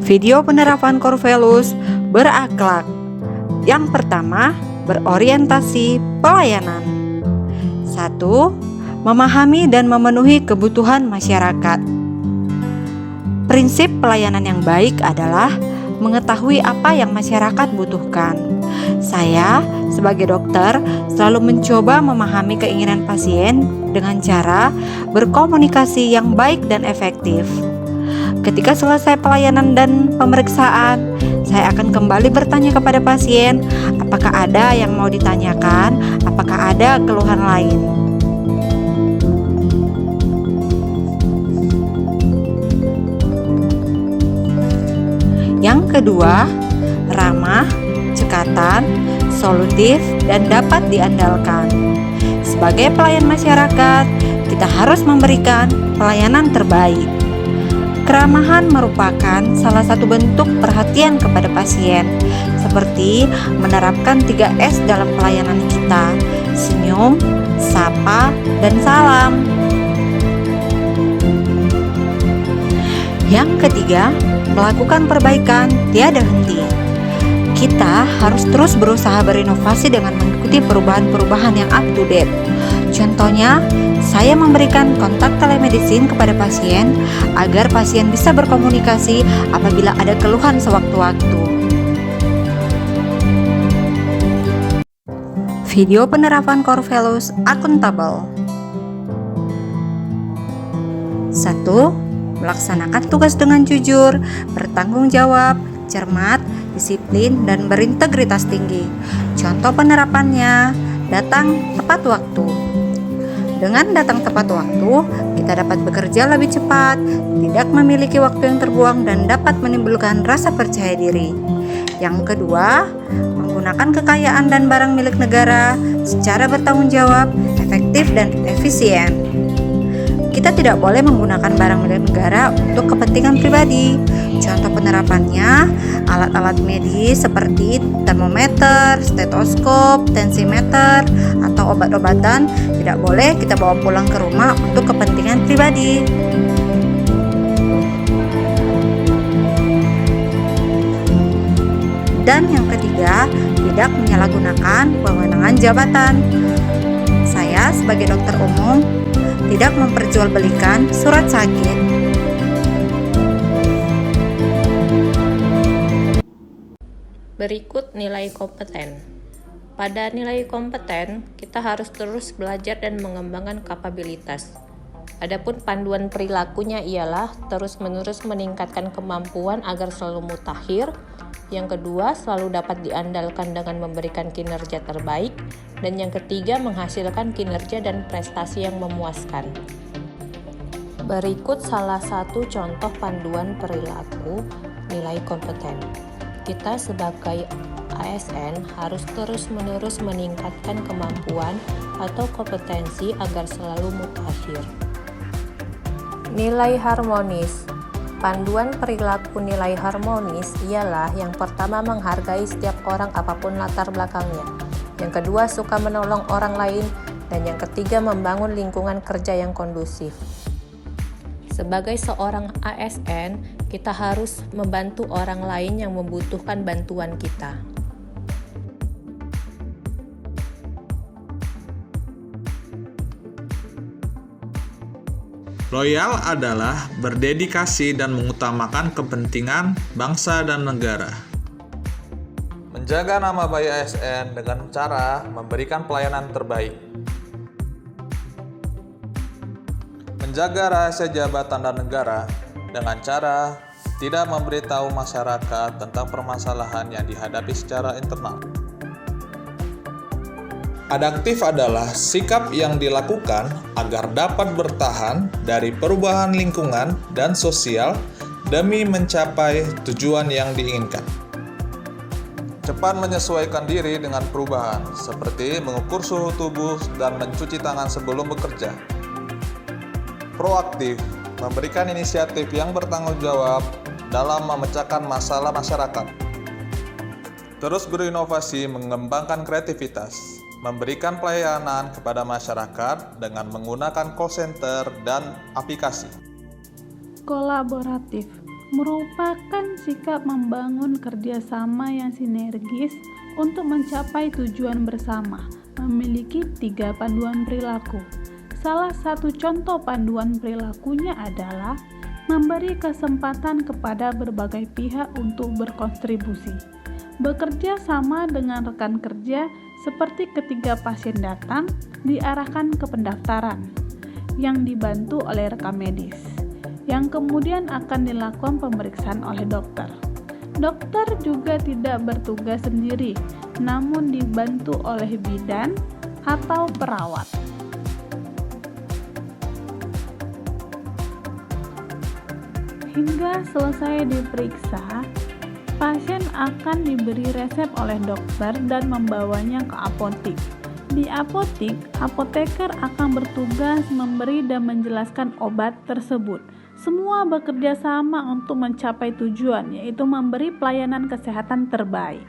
Video penerapan core values berakhlak. Yang pertama, berorientasi pelayanan. 1. Memahami dan memenuhi kebutuhan masyarakat. Prinsip pelayanan yang baik adalah mengetahui apa yang masyarakat butuhkan. Saya, sebagai dokter, selalu mencoba memahami keinginan pasien dengan cara berkomunikasi yang baik dan efektif. Ketika selesai pelayanan dan pemeriksaan, saya akan kembali bertanya kepada pasien, apakah ada yang mau ditanyakan, apakah ada keluhan lain. Yang kedua, ramah, cekatan, solutif, dan dapat diandalkan. Sebagai pelayan masyarakat, kita harus memberikan pelayanan terbaik. Keramahan merupakan salah satu bentuk perhatian kepada pasien, seperti menerapkan 3S dalam pelayanan kita: senyum, sapa, dan salam. Yang ketiga, melakukan perbaikan tiada henti. Kita harus terus berusaha berinovasi dengan mengikuti perubahan-perubahan yang up to date. Contohnya, saya memberikan kontak telemedicine kepada pasien agar pasien bisa berkomunikasi apabila ada keluhan sewaktu-waktu. Video penerapan core values akuntabel. 1. Melaksanakan tugas dengan jujur, bertanggung jawab, cermat, disiplin, dan berintegritas tinggi. Contoh penerapannya, datang tepat waktu. Dengan datang tepat waktu, kita dapat bekerja lebih cepat, tidak memiliki waktu yang terbuang, dan dapat menimbulkan rasa percaya diri. Yang kedua, menggunakan kekayaan dan barang milik negara secara bertanggung jawab, efektif, dan efisien. Kita tidak boleh menggunakan barang milik negara untuk kepentingan pribadi. Contoh penerapannya, alat-alat medis seperti termometer, stetoskop, tensimeter, atau obat-obatan tidak boleh kita bawa pulang ke rumah untuk kepentingan pribadi. Dan yang ketiga, tidak menyalahgunakan wewenang jabatan. Saya sebagai dokter umum tidak memperjualbelikan surat sakit. Berikut nilai kompeten. Pada nilai kompeten, kita harus terus belajar dan mengembangkan kapabilitas. Adapun panduan perilakunya ialah terus-menerus meningkatkan kemampuan agar selalu mutakhir. Yang kedua, selalu dapat diandalkan dengan memberikan kinerja terbaik. Dan yang ketiga, menghasilkan kinerja dan prestasi yang memuaskan. Berikut salah satu contoh panduan perilaku nilai kompeten. Kita sebagai ASN harus terus-menerus meningkatkan kemampuan atau kompetensi agar selalu mutakhir. Nilai harmonis. Panduan perilaku nilai harmonis ialah yang pertama menghargai setiap orang apapun latar belakangnya. Yang kedua, suka menolong orang lain. Dan yang ketiga, membangun lingkungan kerja yang kondusif. Sebagai seorang ASN, kita harus membantu orang lain yang membutuhkan bantuan kita. Loyal adalah berdedikasi dan mengutamakan kepentingan bangsa dan negara. Menjaga nama baik ASN dengan cara memberikan pelayanan terbaik. Menjaga rahasia jabatan dan negara dengan cara tidak memberitahu masyarakat tentang permasalahan yang dihadapi secara internal. Adaptif adalah sikap yang dilakukan agar dapat bertahan dari perubahan lingkungan dan sosial demi mencapai tujuan yang diinginkan. Cepat menyesuaikan diri dengan perubahan, seperti mengukur suhu tubuh dan mencuci tangan sebelum bekerja. Proaktif, memberikan inisiatif yang bertanggung jawab dalam memecahkan masalah masyarakat. Terus berinovasi, mengembangkan kreativitas, memberikan pelayanan kepada masyarakat dengan menggunakan call center dan aplikasi. Kolaboratif, merupakan sikap membangun kerjasama yang sinergis untuk mencapai tujuan bersama, memiliki 3 panduan perilaku. Salah satu contoh panduan perilakunya adalah memberi kesempatan kepada berbagai pihak untuk berkontribusi. Bekerja sama dengan rekan kerja seperti ketika pasien datang diarahkan ke pendaftaran yang dibantu oleh rekan medis, yang kemudian akan dilakukan pemeriksaan oleh dokter. Dokter juga tidak bertugas sendiri, namun dibantu oleh bidan atau perawat. Hingga selesai diperiksa, pasien akan diberi resep oleh dokter dan membawanya ke apotik. Di apotik, apoteker akan bertugas memberi dan menjelaskan obat tersebut. Semua bekerja sama untuk mencapai tujuan, yaitu memberi pelayanan kesehatan terbaik.